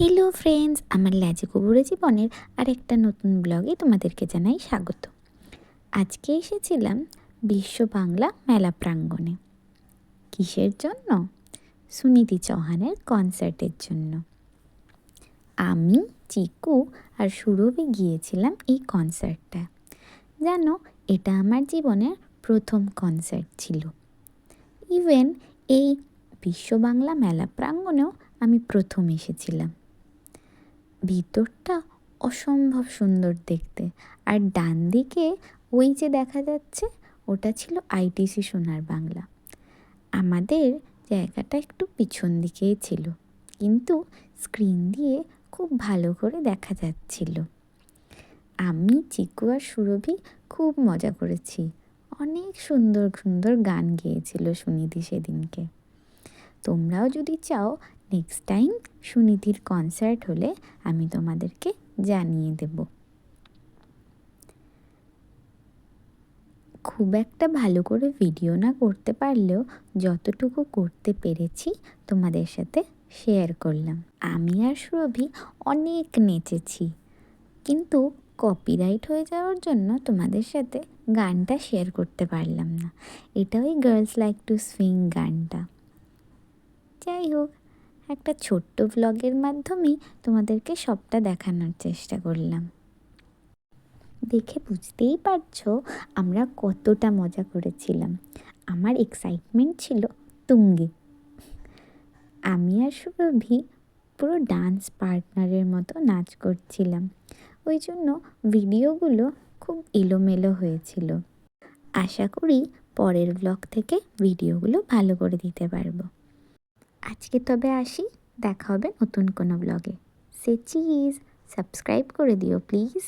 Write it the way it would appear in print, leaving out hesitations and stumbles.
Hello friends, আমার ল্যাজে গোবরে জীবনের আরেকটা নতুন ব্লগে তোমাদেরকে জানাই স্বাগত। আজকে এসেছিলাম বিশ্ব বাংলা মেলা প্রাঙ্গণে। কিসের জন্য? সুনীতি চৌহানের কনসার্টের জন্য। আমি, চিকু আর সুরভি গিয়েছিলাম এই কনসার্টটা। জানো, এটা আমার জীবনের প্রথম কনসার্ট ছিল। ইভেন এই বিশ্ব বাংলা মেলা প্রাঙ্গণেও আমি প্রথম এসেছিলাম। ভিতরটা অসম্ভব সুন্দর দেখতে, আর ডান দিকে ওই যে দেখা যাচ্ছে ওটা ছিল আইটিসি সোনার বাংলা। আমাদের জায়গাটা একটু পিছন দিকেই ছিল, কিন্তু স্ক্রিন দিয়ে খুব ভালো করে দেখা যাচ্ছিল। আমি, চিকু আর সুরভি খুব মজা করেছি। অনেক সুন্দর সুন্দর গান গেয়েছিল সুনিধি সেদিনকে। তোমরাও যদি চাও নেক্সট টাইম সুনিধির কনসার্ট হলে আমি তোমাদেরকে জানিয়ে দেব। খুব একটা ভালো করে ভিডিও না করতে পারলেও যতটুকু করতে পেরেছি তোমাদের সাথে শেয়ার করলাম। আমি আর সুরভি অনেক নেচেছি, কিন্তু কপিরাইট হয়ে যাওয়ার জন্য তোমাদের সাথে গানটা শেয়ার করতে পারলাম না। এটা ওই গার্লস লাইক টু সুইং গানটা। যাই হোক, একটা ছোট্ট ভ্লগের মাধ্যমেই তোমাদেরকে সবটা দেখানোর চেষ্টা করলাম। দেখে বুঝতেই পারছো আমরা কতটা মজা করেছিলাম। আমার এক্সাইটমেন্ট ছিল তুঙ্গে। আমি আর সুরভি পুরো ডান্স পার্টনারের মতো নাচ করছিলাম, ওই জন্য ভিডিওগুলো খুব এলোমেলো হয়েছিল। আশা করি পরের ব্লগ থেকে ভিডিওগুলো ভালো করে দিতে পারবো। আজকে তবে আসি, দেখা হবে নতুন কোনো ব্লগে। সে চিজ সাবস্ক্রাইব করে দিও প্লিজ।